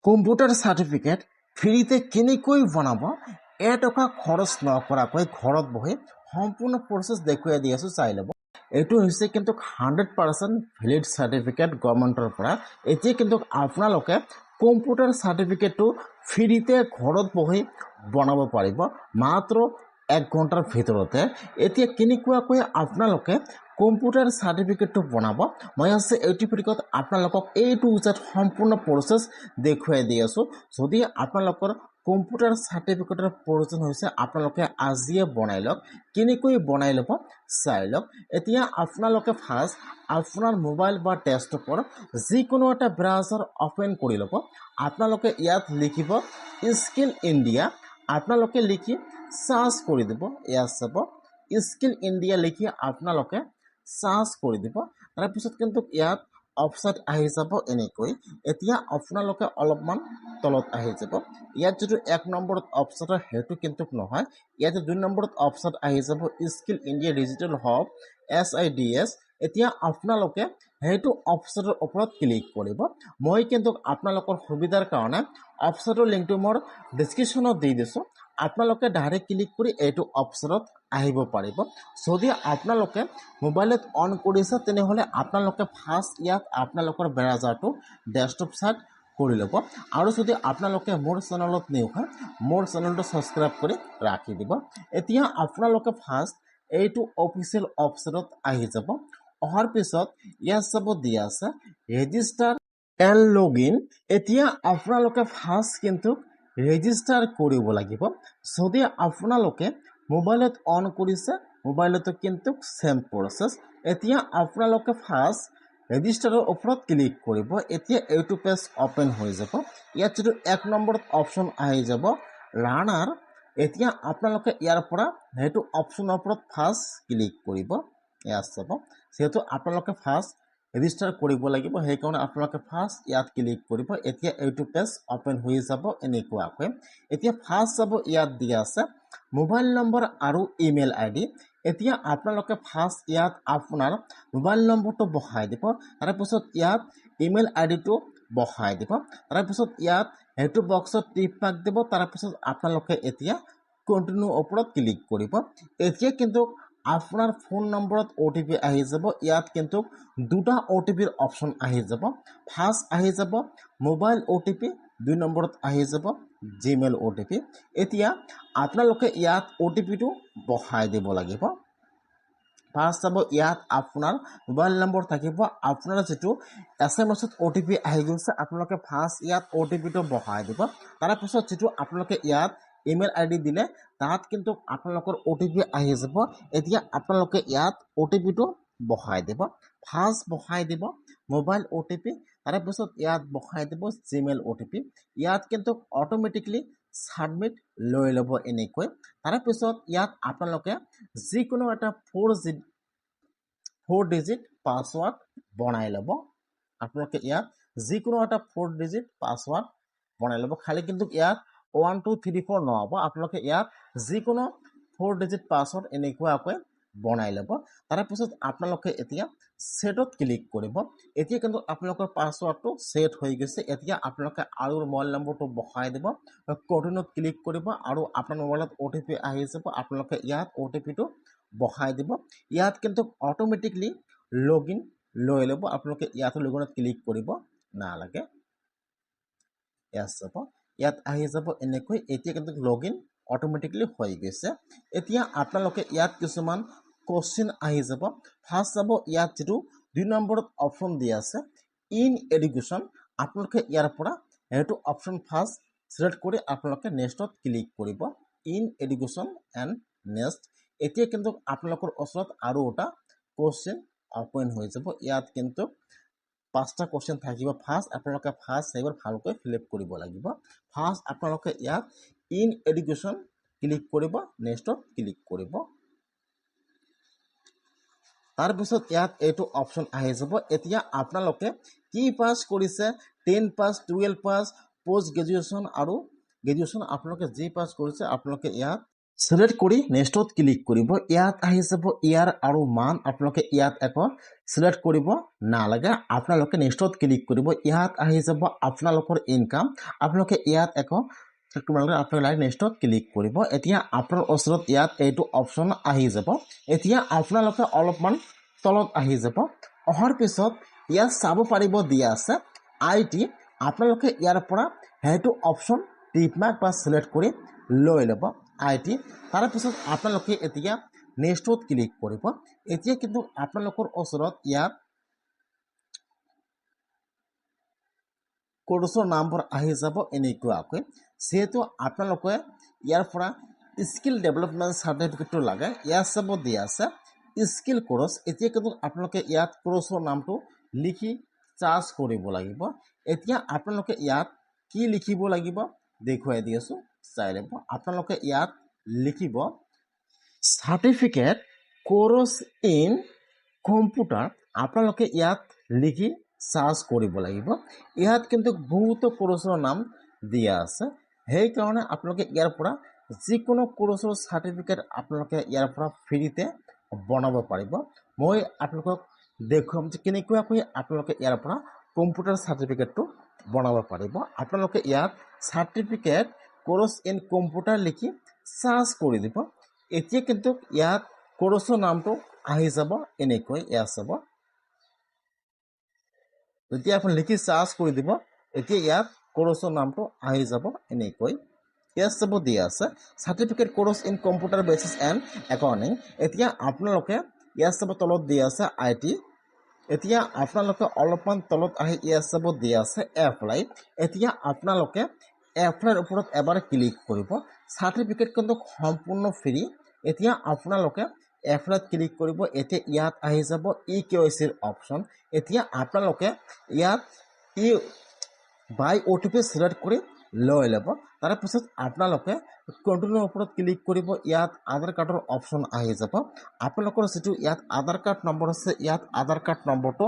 Computer certificate ফ্ৰীতে কেনেকৈ বনাব এটকা খৰচ নকৰাকৈ ঘৰত বহি সম্পূৰ্ণ প্ৰচেছ দেখুৱাই দি আছোঁ, চাই ল'ব। এইটো হৈছে কিন্তু 100% ভেলিড চাৰ্টিফিকেট গভৰ্ণমেণ্টৰ পৰা। এতিয়া কিন্তু আপোনালোকে কম্পিউটাৰ চাৰ্টিফিকেটটো ফ্ৰীতে ঘৰত বহি বনাব পাৰিব মাত্ৰ 1 ঘণ্টাৰ ভিতৰতে। এতিয়া কেনেকুৱাকৈ আপোনালোকে কম্পিউটাৰ চাৰ্টিফিকেটটো বনাব, মই আছে এইটো ভিডিঅ'ত আপোনালোকক A to Z সম্পূৰ্ণ প্ৰচেছ দেখুৱাই দি আছোঁ। যদি আপোনালোকৰ কম্পিউটাৰ চাৰ্টিফিকেটৰ প্ৰয়োজন হৈছে আপোনালোকে আজিয়ে বনাই লওক। কেনেকৈ বনাই ল'ব চাই লওক। এতিয়া আপোনালোকে ফাৰ্ষ্ট আপোনাৰ মোবাইল বা ডেস্কটপৰ যিকোনো এটা ব্ৰাউজাৰ অপেন কৰি ল'ব। আপোনালোকে ইয়াত লিখিব স্কিল ইণ্ডিয়া, আপোনালোকে লিখি সাৰ্চ কৰি দিব। ইয়াত চাব স্কিল ইণ্ডিয়া লিখি আপোনালোকে সাৰ্চ কৰি দিব। তাৰপিছত কিন্তু ইয়াত অপশ্যন আহি যাব এনেকৈ। এতিয়া আপোনালোকে অলপমান তলত আহি যাব। ইয়াত যিটো 1 নম্বৰত অপশ্যন সেইটো কিন্তু নহয়, ইয়াত 2 নম্বৰত অপশ্যন আহি যাব skill India digital hub SIDS। এতিয়া আপোনালোকে সেইটো অপশ্যনৰ ওপৰত ক্লিক কৰিব। মই কিন্তু আপোনালোকৰ সুবিধাৰ কাৰণে অপশ্যনৰ লিংকটো মোৰ ডেছক্ৰিপশ্যনত দি দিছোঁ। আপোনালোকে ডাইৰেক্ট ক্লিক কৰি এইটো অপশ্যনত আহিব পাৰিব। যদি আপোনালোকে মোবাইলত অন কৰিছে তেনেহ'লে আপোনালোকে ফাৰ্ষ্ট ইয়াত আপোনালোকৰ ব্ৰাউজাৰটো ডেস্কটপ চাইড কৰি ল'ব। আৰু যদি আপোনালোকে মোৰ চেনেলত নিউ হয় মোৰ চেনেলটো ছাবস্ক্ৰাইব কৰি ৰাখি দিব। এতিয়া আপোনালোকে ফাৰ্ষ্ট এইটো অফিচিয়েল অপশ্যনত আহি যাব। অহাৰ পিছত ইয়াত চাব দিয়া আছে ৰেজিষ্টাৰ এণ্ড লগ ইন। এতিয়া আপোনালোকে ফাৰ্ষ্ট কিন্তু ৰেজিষ্টাৰ কৰিব লাগিব। যদি আপোনালোকে মোবাইলত অন কৰিছে মোবাইলতো কিন্তু সেম প্ৰচেছ। এতিয়া আপোনালোকে ফাৰ্ষ্ট ৰেজিষ্টাৰৰ ওপৰত ক্লিক কৰিব। এতিয়া এইটো পেজ অপেন হৈ যাব। ইয়াত যিটো 1 নম্বৰত অপশ্যন আহি যাব লাৰ্ণাৰ। এতিয়া আপোনালোকে ইয়াৰ পৰা সেইটো অপশ্যনৰ ওপৰত ফাৰ্ষ্ট ক্লিক কৰিব। ইয়াত চাব যিহেতু আপোনালোকে ফাৰ্ষ্ট ৰেজিষ্টাৰ কৰিব লাগিব সেইকাৰণে আপোনালোকে ফাৰ্ষ্ট ইয়াত ক্লিক কৰিব। এতিয়া এইটো পেজ অপেন হৈ যাব এনেকুৱাকৈ। এতিয়া ফাৰ্ষ্ট চাব ইয়াত দিয়া আছে মোবাইল নম্বৰ আৰু ইমেইল ID। এতিয়া আপোনালোকে ফাৰ্ষ্ট ইয়াত আপোনাৰ মোবাইল নম্বৰটো বহাই দিব। তাৰপিছত ইয়াত ইমেইল IDটো বহাই দিব। তাৰপিছত ইয়াত সেইটো বক্সত টিক মাৰ্ক দিব। তাৰপিছত আপোনালোকে এতিয়া কণ্টিনিউ ওপৰত ক্লিক কৰিব। এতিয়া কিন্তু আপোনাৰ ফোন নম্বৰত OTP আহি যাব। ইয়াত কিন্তু 2টা OTPৰ অপশ্যন আহি যাব। ফাৰ্ষ্ট আহি যাব মোবাইল OTP, 2 নম্বৰত আহি যাব জিমেইল OTP। এতিয়া আপোনালোকে ইয়াত OTPটো বহাই দিব লাগিব। ফাৰ্ষ্ট চাব ইয়াত আপোনাৰ মোবাইল নম্বৰ থাকিব। আপোনাৰ যিটো SMS OTP আহি গৈছে আপোনালোকে ফাৰ্ষ্ট ইয়াত OTPটো বহাই দিব। তাৰপিছত যিটো আপোনালোকে ইয়াত ইমেইল ID দিলে তাত কিন্তু আপোনালোকৰ OTP আহি যাব। এতিয়া আপোনালোকে ইয়াত OTPটো বহাই দিব। ফাৰ্ষ্ট বহাই দিব মোবাইল OTP, তাৰপিছত ইয়াত বহাই দিব জিমেইল OTP। ইয়াত কিন্তু অট'মেটিকলি ছাবমিট লৈ ল'ব এনেকৈ। তাৰপিছত ইয়াত আপোনালোকে যিকোনো এটা 4 ডিজিট পাছৱাৰ্ড বনাই ল'ব। আপোনালোকে ইয়াত যিকোনো এটা 4 ডিজিট পাছৱাৰ্ড বনাই ল'ব। খালি কিন্তু ইয়াত 1 2 3 4 নহ'ব। আপোনালোকে ইয়াত যিকোনো 4 ডিজিট পাছৱাৰ্ড এনেকুৱাকৈ বনাই ল'ব। তাৰপিছত আপোনালোকে এতিয়া ছেটত ক্লিক কৰিব। এতিয়া কিন্তু আপোনালোকৰ পাছৱাৰ্ডটো ছেট হৈ গৈছে। এতিয়া আপোনালোকে আৰু মোবাইল নম্বৰটো বহাই দিব, কণ্টিনিউত ক্লিক কৰিব আৰু আপোনাৰ মোবাইলত OTP আহি যাব। আপোনালোকে ইয়াত OTPটো বহাই দিব। ইয়াত কিন্তু অট'মেটিকলি লগ ইন লৈ ল'ব। আপোনালোকে ইয়াত লগ ইনত ক্লিক কৰিব নালাগে। ইয়াত চাব ইয়াত আহি যাব এনেকৈ। এতিয়া কিন্তু লগ ইন অট'মেটিকলি হৈ গৈছে। এতিয়া আপোনালোকে ইয়াত কিছুমান কোৱেশ্চন আহি যাব। ফাৰ্ষ্ট চাব ইয়াত যিটো 2 নম্বৰত অপশ্যন দিয়া আছে ইন এডুকেশ্যন। আপোনালোকে ইয়াৰ পৰা সেইটো অপশ্যন ফাৰ্ষ্ট ছিলেক্ট কৰি আপোনালোকে নেক্সটত ক্লিক কৰিব। In education and next. এতিয়া কিন্তু আপোনালোকৰ ওচৰত আৰু এটা কোৱেশ্চন অপেন হৈ যাব। ইয়াত কিন্তু 5টা কোৱেশ্চন থাকিব। ফাৰ্ষ্ট আপোনালোকে সেইবোৰ ভালকৈ ফিল আপ কৰিব লাগিব। ফাৰ্ষ্ট আপোনালোকে ইয়াত ইন এডুকেশ্যন ক্লিক কৰিব, নেক্সটত ক্লিক কৰিব। তাৰপিছত ইয়াত এইটো অপশ্যন আহি যাব। এতিয়া আপোনালোকে কি পাছ কৰিছে 10 পাছ, 12 পাছ, পষ্ট গ্ৰেজুৱেশ্যন আৰু গ্ৰেজুৱেশ্যন আপোনালোকে যি পাছ কৰিছে আপোনালোকে ইয়াত সিলেক্ট কৰি নেক্সটত ক্লিক কৰিব ইয়াত আহি যাব ইয়াৰ আৰু মান আপোনালোকে ইয়াত একো সিলেক্ট কৰিব নালাগে আপোনালোকে নেক্সটত ক্লিক কৰিব ইয়াত আহি যাব আপোনালোকৰ ইনকাম আপোনালোকে ইয়াত একো আপোনালোকে নেক্সটত ক্লিক কৰিব এতিয়া আপোনাৰ ওচৰত ইয়াত এইটো অপচন আহি যাব এতিয়া আপোনালোকে অলপমান তলত আহি যাব অহাৰ পিছত ইয়াত চাব পাৰিব দিয়া আছে আইটি আপোনালোকে ইয়াৰ পৰা সেইটো অপচন টিক মাৰ্ক বা সিলেক্ট কৰি লৈ ল'ব আইটি তাৰ পিছত আপোনালোকে এতিয়া নেক্সটত ক্লিক কৰিব এতিয়া কিন্তু আপোনালোকৰ ওচৰত ইয়াত কোৰ্সৰ নামবোৰ আহি যাব এনেকুৱাকৈ যেহেতু আপোনালোকে ইয়াৰ পৰা স্কিল ডেভেলপমেণ্ট চাৰ্টিফিকেটটো লাগে ইয়াত চাব দিয়া আছে স্কিল কোৰ্স এতিয়া কিন্তু আপোনালোকে ইয়াত কোৰ্সৰ নামটো লিখি চাৰ্চ কৰিব লাগিব এতিয়া আপোনালোকে ইয়াত কি লিখিব লাগিব দেখুৱাই দি আছো চাই ল'ব আপোনালোকে ইয়াত লিখিব সাৰ্টিফিকেট কোৰ্স ইন কম্পিউটাৰ আপোনালোকে ইয়াত লিখি সাৰ্চ কৰিব লাগিব ইয়াত কিন্তু বহুত কোৰ্সৰ নাম দিয়া আছে সেই কাৰণে আপোনালোকে ইয়াৰ পৰা যিকোনো কোৰ্সৰ সাৰ্টিফিকেট আপোনালোকে ইয়াৰ পৰা ফ্ৰীতে বনাব পাৰিব মই আপোনালোকক দেখুৱাম যে কেনেকুৱাকৈ আপোনালোকে ইয়াৰ পৰা কম্পিউটাৰ সাৰ্টিফিকেটটো বনাব পাৰিব আপোনালোকে ইয়াত সাৰ্টিফিকেট কোৰ্স ইন কম্পিউটাৰ লিখি সাৰ্চ কৰি দিব এতিয়া কিন্তু ইয়াত কোৰ্সৰ নামটো আহি যাব এনেকৈ ইয়াত চাব যেতিয়া আপুনি লিখি সাৰ্চ কৰি দিব এতিয়া ইয়াত কোৰ্সৰ নামটো আহি যাব এনেকৈ ইয়াত চাব দিয়া আছে certificate course in computer basis and accounting এতিয়া আপোনালোকে ইয়াত চাব তলত দিয়া আছে আইটি এতিয়া আপোনালোকে অলপমান তলত আহি ইয়াত চাব দিয়া আছে এপ্লাই এতিয়া আপোনালোকে এপ্লাইৰ ওপৰত এবাৰ ক্লিক কৰিব সাৰ্টিফিকেট কিন্তু সম্পূৰ্ণ ফ্ৰী এতিয়া আপোনালোকে এপ্লাইত ক্লিক কৰিব এতিয়া ইয়াত আহি যাব ইকেৱাইচিৰ অপচন এতিয়া আপোনালোকে ইয়াত বাই OTP সিলেক্ট কৰি লৈ ল'ব তাৰ পিছত আপোনালোকে কন্টিনিউৰ ওপৰত ক্লিক কৰিব ইয়াত আধাৰ কাৰ্ডৰ অপচন আহি যাব আপোনালোকৰ যেটো ইয়াত আধাৰ কাৰ্ড নম্বৰ আছে ইয়াত আধাৰ কাৰ্ড নম্বৰটো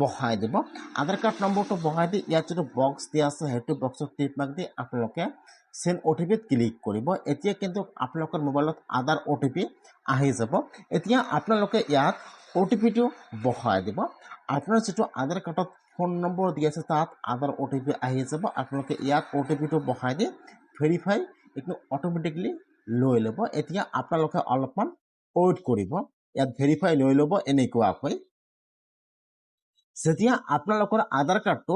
বহাই দিব আধাৰ কাৰ্ড নম্বৰটো বহাই দি ইয়াত যেটো বক্স দিয়া আছে হেতু বক্সত টিক মাৰ্ক দি আপোনালোকে সেন্ড OTP ক্লিক কৰিব এতিয়া কিন্তু আপোনালোকৰ মোবাইলত আধাৰ OTP আহি যাব এতিয়া আপোনালোকে ইয়াত OTP টো বহাই দিব আপোনাৰ যেটো আধাৰ কাৰ্ডত ফোন নম্বৰ দিয়া আছে তাত আধাৰ OTP আহি যাব আপোনালোকে ইয়াত OTP টো বহাই দি ভেৰিফাই এইটো অটোমেটিকলি লৈ ল'ব এতিয়া আপোনালোকে অলপমান ওয়েট কৰিব ইয়াত ভেৰিফাই লৈ ল'ব এনেকুৱাকৈ যেতিয়া আপোনালোকৰ আধাৰ কাৰ্ডটো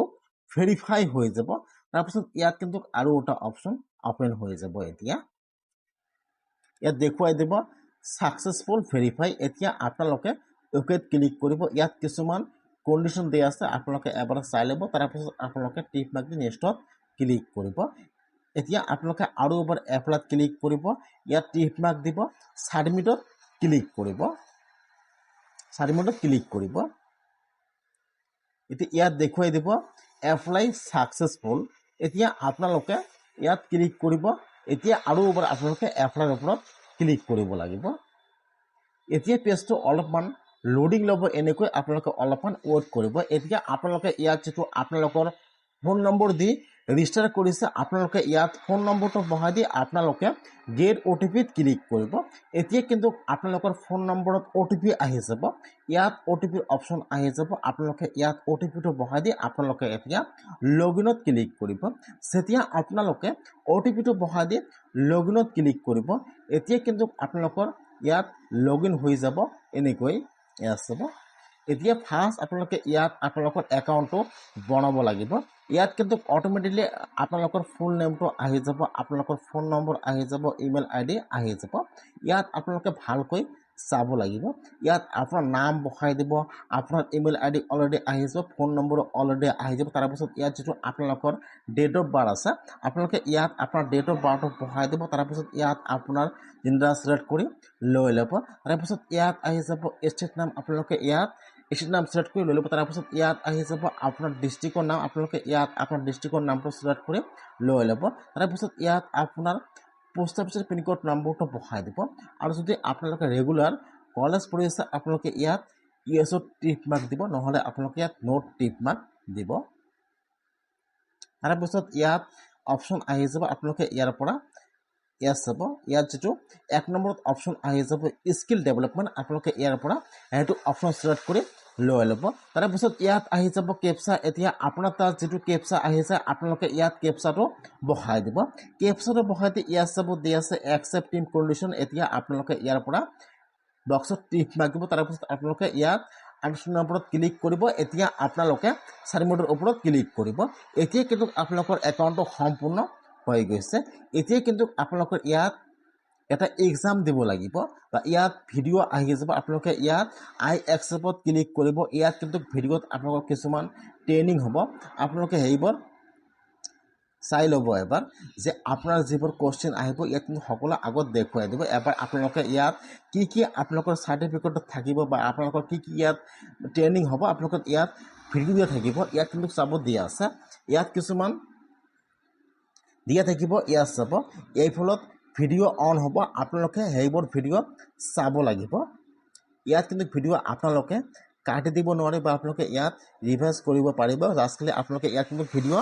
ভেৰিফাই হৈ যাব তাৰপিছত ইয়াত কিন্তু আৰু এটা অপচন ওপেন হৈ যাব এতিয়া ইয়াত দেখুৱাই দিব সাকসেসফুল ভেৰিফাই এতিয়া আপোনালোকে ওকেত ক্লিক কৰিব ইয়াত কিছুমান কন্ডিশন দিয়া আছে আপোনালোকে এবাৰ চাই ল'ব তাৰপিছত আপোনালোকে টিক মাৰ্ক দি নেক্সটত ক্লিক কৰিব এতিয়া আপোনালোকে আৰু এবাৰ এপ্লাইত ক্লিক কৰিব ইয়াত টিক মাৰ্ক দিব সাবমিটত ক্লিক কৰিব এতিয়া ইয়াত দেখুৱাই দিব এপ্লাই সাকসেসফুল এতিয়া আপোনালোকে ইয়াত ক্লিক কৰিব এতিয়া আৰু এবাৰ আপোনালোকে এপ্লাইৰ ওপৰত ক্লিক কৰিব লাগিব এতিয়া পেজটো অলপমান লোডিং ল'ব এনেকৈ আপোনালোকে অলপমান ওয়েট কৰিব এতিয়া আপোনালোকে ইয়াত যেটো আপোনালোকৰ ফোন নম্বৰ দি ৰেজিষ্টাৰ কৰিছে আপোনালোকে ইয়াত ফোন নম্বৰটো বহাই দি আপোনালোকে গেট OTP ত ক্লিক কৰিব এতিয়া কিন্তু আপোনালোকৰ ফোন নম্বৰত OTP আহি যাব ইয়াত OTP অপচন আহি যাব আপোনালোকে ইয়াত OTP টো বহাই দি আপোনালোকে এতিয়া লগইনত ক্লিক কৰিব যেতিয়া আপোনালোকে OTP টো বহাই দি লগইনত ক্লিক কৰিব এতিয়া কিন্তু আপোনালোকৰ ইয়াত লগইন হৈ যাব এনেকৈ ইয়াত চাব এতিয়া ফাৰ্স্ট আপোনালোকে ইয়াত আপোনালোকৰ একাউণ্টটো বনাব লাগিব ইয়াত কিন্তু অটোমেটিকলি আপোনালোকৰ ফুল নেমটো আহি যাব আপোনালোকৰ ফোন নম্বৰ আহি যাব ইমেইল আইডি আহি যাব ইয়াত আপোনালোকে ভালকৈ চাব লাগিব ইয়াত আপোনাৰ নাম বহাই দিব আপোনাৰ ইমেইল আইডি অলৰেডি আহি যাব ফোন নম্বৰ অলৰেডি আহি যাব তাৰ পিছত ইয়াত যেটো আপোনালোকৰ ডেট অফ বাৰ্থ আছে আপোনালোকে ইয়াত আপোনাৰ ডেট অফ বাৰ্থ বহাই দিব তাৰ পিছত ইয়াত আপোনাৰ জেন্ডাৰ সিলেক্ট কৰি লৈ ল'ব তাৰ পিছত ইয়াত আহি যাব ষ্টেট নাম আপোনালোকে ইয়াত ষ্টেট নাম সিলেক্ট কৰি লৈ ল'ব তাৰ পিছত ইয়াত আহি যাব আপোনাৰ ডিস্ট্ৰিক্টৰ নাম আপোনালোকে ইয়াত আপোনাৰ ডিস্ট্ৰিক্টৰ নামটো সিলেক্ট কৰি লৈ ল'ব তাৰ পিছত ইয়াত আপোনাৰ পোষ্ট অফিচৰ পিন কোড নম্বৰটো বহাই দিব আৰু যদি আপোনালোকে ৰেগুলাৰ কলেজ পঢ়ি আছে আপোনালোকে ইয়াত ইয়েছ টিক মাৰ্ক দিব নহলে আপোনালোকে ইয়াত নোট টিক মাৰ্ক দিব তাৰ পিছত ইয়াত অপচন আহি যাব আপোনালোকে ইয়াৰ পৰা ইয়াত চাব ইয়াত যেটো 1 নম্বৰত অপচন আহি যাব স্কিল ডেভেলপমেন্ট আপোনালোকে ইয়াৰ পৰা এটো অপচন সিলেক্ট কৰি লৈ ল'ব তাৰ পিছত ইয়াত আহি যাব কেপচা এতিয়া আপোনাৰ তাত যেটো কেপচা আহিছে আপোনালোকে ইয়াত কেপচাটো বহাই দিব কেপচাটো বহাইতে ইয়াত চাব দি আছে একসেপ্ট টিম কন্ডিশন এতিয়া আপোনালোকে ইয়াৰ পৰা বক্সত টিক মাগিব তাৰ পিছত আপোনালোকে ইয়াত আইডেন্টিফায়াৰ ওপৰত ক্লিক কৰিব এতিয়া আপোনালোকে সাবমিটৰ ওপৰত ক্লিক কৰিব এতিয়া কিন্তু আপোনালোকৰ একাউণ্টটো সম্পূৰ্ণ হৈ গৈছে এতিয়া কিন্তু আপোনালোকৰ ইয়াত এটা এক্সাম দিব লাগিব বা ইয়াত ভিডিও আহি যাব আপোনালোকে ইয়াত আই একসেপ্টত ক্লিক কৰিব ইয়াত কিন্তু ভিডিওত আপোনালোকৰ কিছুমান ট্ৰেইনিং হ'ব আপোনালোকে হেইবৰ চাই ল'ব এবাৰ যে আপোনাৰ যিবোৰ কোশ্চেন আহিব ইয়াত কিন্তু সকলো আগত দেখুৱাই দিব এবাৰ আপোনালোকে ইয়াত কি আপোনালোকৰ সাৰ্টিফিকেট থাকিব বা আপোনালোকৰ কি ইয়াত ট্ৰেইনিং হ'ব আপোনালোকে ইয়াত ভিডিও থাকিব ইয়াত কিন্তু চাব দিয়া আছে ইয়াত কিছুমান দিয়া থাকিব ইয়াত চাব এই ফলত ভিডিও অন হ'ব আপোনালোকে হেইবোৰ ভিডিও চাব লাগিব ইয়াত কিন্তু ভিডিও আপোনালোকে কাটি দিব নোৱাৰে বা আপোনালোকে ইয়াত ৰিভাইজ কৰিব পাৰিব জাস্টলি আপোনালোকে ইয়াত কিন্তু ভিডিও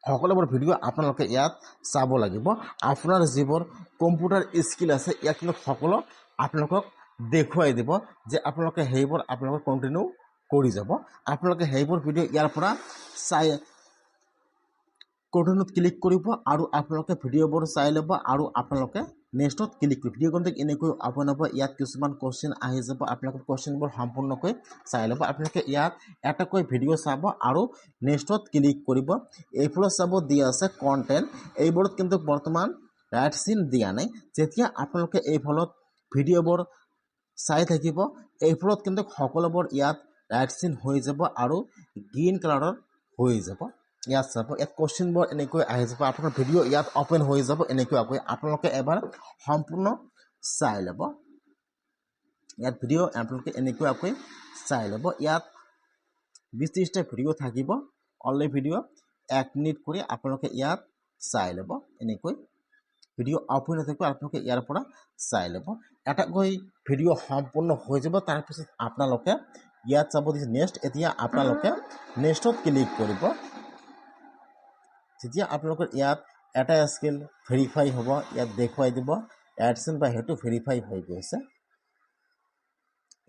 সকলোবোৰ ভিডিও আপোনালোকে ইয়াত চাব লাগিব আপোনাৰ যিবোৰ কম্পিউটাৰ স্কিল আছে ইয়াত কিন্তু সকলো আপোনালোকক দেখুৱাই দিব যে আপোনালোকে হেইবোৰ আপোনালোকে কন্টিনিউ কৰি যাব আপোনালোকে হেইবোৰ ভিডিও ইয়াৰ পৰা চাই কন্টিনিউত ক্লিক কৰিব আৰু আপোনালোকে ভিডিওবোৰ চাই ল'ব আৰু আপোনালোকে নেক্সটত ক্লিক কৰিব ভিডিও কন্টেন্ট এনেকৈ আপোনালোকে ইয়াত কিছুমান কোশ্চেন আহি যাব আপোনালোকে কোশ্চেনবোৰ সম্পূৰ্ণকৈ চাই ল'ব আপোনালোকে ইয়াত এটাকৈ ভিডিও চাব আৰু নেক্সটত ক্লিক কৰিব এইফালে চাব দিয়া আছে কন্টেন্ট এইবোৰত কিন্তু বৰ্তমান ৰাইট চিন দিয়া নাই যেতিয়া আপোনালোকে এইফালত ভিডিওবোৰ চাই থাকিব এইফালত কিন্তু সকলোবোৰ ইয়াত ৰাইট চিন হৈ যাব আৰু গ্ৰীন কালাৰৰ হৈ যাব ইয়াত চাব ইয়াত কোশ্চেনবোৰ এনেকৈ আহি যাব আপোনাৰ ভিডিও ইয়াত ওপেন হৈ যাব এনেকৈ আপোনালোকে এবাৰ সম্পূৰ্ণ চাই ল'ব ইয়াত ভিডিও আপোনালোকে এনেকৈ চাই ল'ব ইয়াত 20-30টা ভিডিও থাকিব অনলি ভিডিও 1 মিনিট কৰি আপোনালোকে ইয়াত চাই ল'ব এনেকৈ ভিডিও ওপেন হৈ থাকিব আপোনালোকে ইয়াৰ পৰা চাই ল'ব এটাকৈ ভিডিও সম্পূৰ্ণ হৈ যাব তাৰ পিছত আপোনালোকে ইয়াত চাব দিছে নেক্সট এতিয়া আপোনালোকে নেক্সটত ক্লিক কৰিব যেতিয়া আপোনালোকৰ ইয়াত এটা স্কিল ভেৰিফাই হ'ব ইয়াত দেখুৱাই দিব এডসেন বা হেতু ভেৰিফাই হৈ গৈছে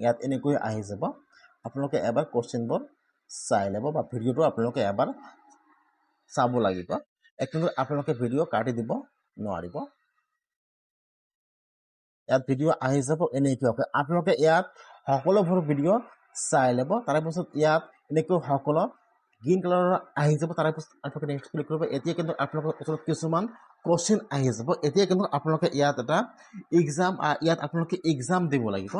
ইয়াত এনেকৈ আহি যাব আপোনালোকে এবাৰ কোশ্চেনবোৰ চাই ল'ব বা ভিডিওটো আপোনালোকে এবাৰ চাব লাগিব কিন্তু আপোনালোকে ভিডিও কাটি দিব নোৱাৰিব ইয়াত ভিডিও আহি যাব এনেকৈ আপোনালোকে ইয়াত সকলোবোৰ ভিডিও চাই ল'ব তাৰ পিছত ইয়াত এনেকৈ সকলো গ্ৰীন কালাৰৰ আহি যাব তাৰ পিছত আপোনালোকে নেক্সট ক্লিক কৰিব এতিয়া কিন্তু আপোনালোকৰ ওচৰত কিছুমান কোশ্চেন আহি যাব এতিয়া কিন্তু আপোনালোকে ইয়াত এটা এক্সাম ইয়াত আপোনালোকে এক্সাম দিব লাগিব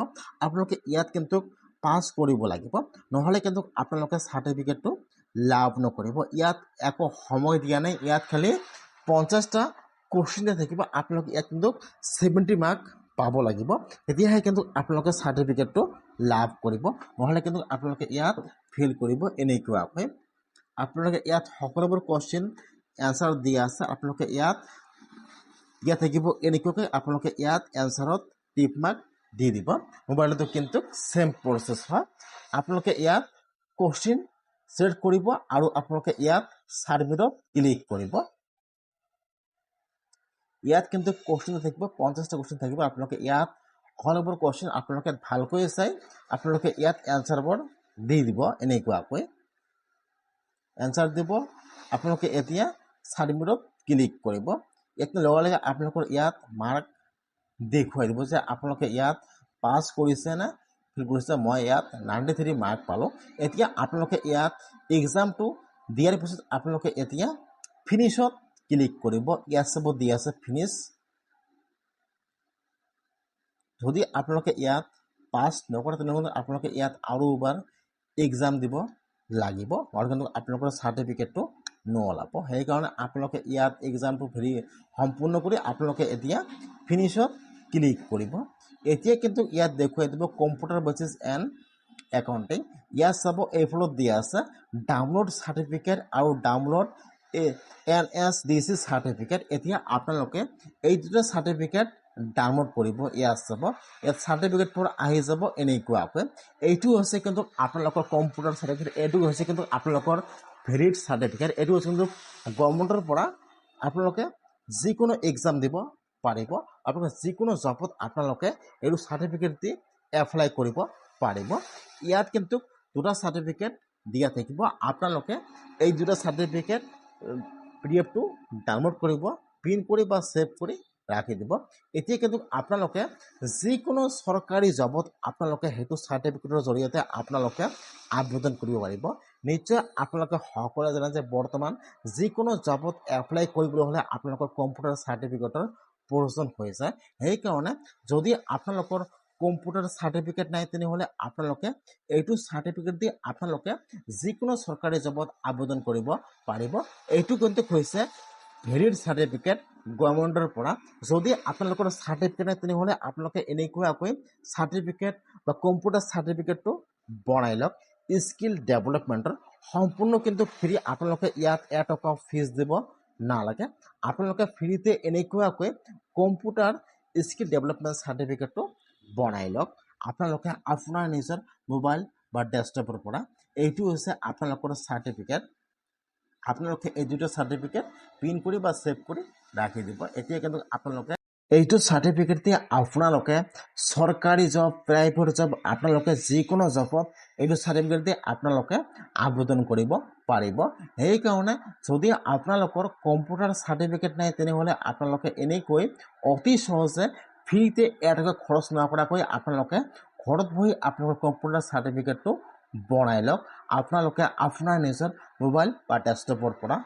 আপোনালোকে ইয়াত কিন্তু পাস কৰিব লাগিব নহলে কিন্তু আপোনালোকে সাৰ্টিফিকেটটো লাভ নকৰিব ইয়াত একো সময় দিয়া নাই ইয়াত খালি 50টা কোশ্চেন থাকিব আপোনালোকে ইয়াত কিন্তু 70 মাৰ্ক পাব লাগিব তেতিয়াহে কিন্তু আপোনালোকে সাৰ্টিফিকেটটো লাভ কৰিব নহলে কিন্তু আপোনালোকে ইয়াত ফেল কৰিব এনেকৈ আপোনালোকে ইয়াত সকলোবোৰ কোশ্চেন এনসাৰ দিয়া আছে আপোনালোকে ইয়াত থাকিব এনেকৈ আপোনালোকে ইয়াত এনসাৰত টিক মাৰ্ক দি দিব মোবাইলটো কিন্তু সেম প্ৰসেস হয় আপোনালোকে ইয়াত কোশ্চেন সিলেক্ট কৰিব আৰু আপোনালোকে ইয়াত সাবমিটত ক্লিক কৰিব ইয়াত কিন্তু কোশ্চেন থাকিব 50টা কোশ্চেন থাকিব আপোনালোকে ইয়াত সকলোবোৰ কোশ্চেন আপোনালোকে ভালকৈ চাই আপোনালোকে ইয়াত এনসাৰবোৰ দি দিব এনেকৈ এনসাৰ দিব আপোনালোকে এতিয়া সাবমিটত ক্লিক কৰিব ইয়াত লগে আপোনালোকৰ ইয়াত মাৰ্ক দেখুৱাই দিব যে আপোনালোকে ইয়াত পাস কৰিছে না ফেল কৰিছে মই ইয়াত 93 মাৰ্ক পালো এতিয়া আপোনালোকে ইয়াত এক্সামটো দিয়াৰ পিছত আপোনালোকে এতিয়া ফিনিশত ক্লিক কৰিব ইয়াত চাব দিয়া আছে ফিনিশ যদি আপোনালোকে ইয়াত পাস নকৰে তেনেহলে আপোনালোকে ইয়াত আৰু এবাৰ এক্সাম দিব লাগিব আৰু কিন্তু আপোনালোকৰ সাৰ্টিফিকেটটো নলাব সেই কাৰণে আপোনালোকে ইয়াত এক্সামটো সম্পূৰ্ণ কৰি আপোনালোকে এতিয়া ফিনিশত ক্লিক কৰিব এতিয়া কিন্তু ইয়াত দেখুৱাই দিব কম্পিউটাৰ বেচিছ এণ্ড একাউণ্টিং ইয়াত চাব এইফলত দিয়া আছে ডাউনলোড সাৰ্টিফিকেট আৰু ডাউনলোড NSDC সাৰ্টিফিকেট এতিয়া আপোনালোকে এই দুটা সাৰ্টিফিকেট ডাউনলোড কৰিব ইয়াত চাব ইয়াত সাৰ্টিফিকেট পৰা আহি যাব এনেকৈ এইটো হৈছে কিন্তু আপোনালোকৰ কম্পিউটাৰ সাৰ্টিফিকেট এইটো হৈছে কিন্তু আপোনালোকৰ ভেলিড সাৰ্টিফিকেট এইটো হৈছে কিন্তু গভৰ্ণমেণ্টৰ পৰা আপোনালোকে যিকোনো এক্সাম দিব পাৰিব আপোনালোকে যিকোনো জবত আপোনালোকে এইটো চাৰ্টিফিকেট দি এপ্লাই কৰিব পাৰিব ইয়াত কিন্তু দুটা চাৰ্টিফিকেট দিয়া থাকিব আপোনালোকে এই দুটা চাৰ্টিফিকেট পিডিএফটো ডাউনলোড কৰিব প্ৰিণ্ট কৰি বা সেভ কৰি ৰাখি দিব এতিয়া কিন্তু আপোনালোকে যিকোনো চৰকাৰী জবত আপোনালোকে হেতু সাৰ্টিফিকেটৰ জৰিয়তে আপোনালোকে আবেদন কৰিব পাৰিব নিশ্চয় আপোনালোকে সকলোৱে জানে যে বৰ্তমান যিকোনো জবত এপ্লাই কৰিবলৈ হলে আপোনালোকৰ কম্পিউটাৰ সাৰ্টিফিকেটৰ প্ৰয়োজন হৈ যায় সেই কাৰণে যদি আপোনালোকৰ কম্পিউটাৰ সাৰ্টিফিকেট নাই তেনেহলে আপোনালোকে এইটো সাৰ্টিফিকেট দি আপোনালোকে যিকোনো চৰকাৰী জবত আবেদন কৰিব পাৰিব এইটো কিন্তু হৈছে ভেলিড সাৰ্টিফিকেট গভৰ্ণমেণ্টৰ পৰা যদি আপোনালোকৰ সাৰ্টিফিকেট নাই তেনেহলে আপোনালোকে এনেকুৱাকৈ সাৰ্টিফিকেট বা কম্পিউটাৰ সাৰ্টিফিকেটটো বনাই লওক স্কিল ডেভেলপমেণ্টৰ সম্পূৰ্ণ কিন্তু ফ্ৰী আপোনালোকে ইয়াত এটকা ফিজ দিব নালাগে আপোনালোকে ফ্ৰীতে এনেকুৱাকৈ কম্পিউটাৰ স্কিল ডেভেলপমেণ্ট সাৰ্টিফিকেটটো বনাই লওক আপোনালোকে আপোনাৰ নিজৰ মোবাইল বা ডেস্কটপৰ পৰা এইটো হৈছে আপোনালোকৰ সাৰ্টিফিকেট আপোনালোকে এই দুটা সাৰ্টিফিকেট প্ৰিণ্ট কৰি বা সেভ কৰি ৰাখি দিব এতিয়া কিন্তু আপোনালোকে এইটো সাৰ্টিফিকেট দি আপোনালোকে চৰকাৰী জব প্ৰাইভেট জব আপোনালোকে যিকোনো জবত এইটো সাৰ্টিফিকেট দি আপোনালোকে আবেদন কৰিব পাৰিব সেই কাৰণে যদি আপোনালোকৰ কম্পিউটাৰ সাৰ্টিফিকেট নাই তেনেহলে আপোনালোকে এনেকৈ অতি সহজে ফ্ৰীতে এটকা খৰচ নকৰাকৈ আপোনালোকে ঘৰত বহি আপোনালোকৰ কম্পিউটাৰ সাৰ্টিফিকেটটো বনাই লওক আপোনালোকে আপোনাৰ নিজৰ মোবাইল বা ডেস্কটপৰ পৰা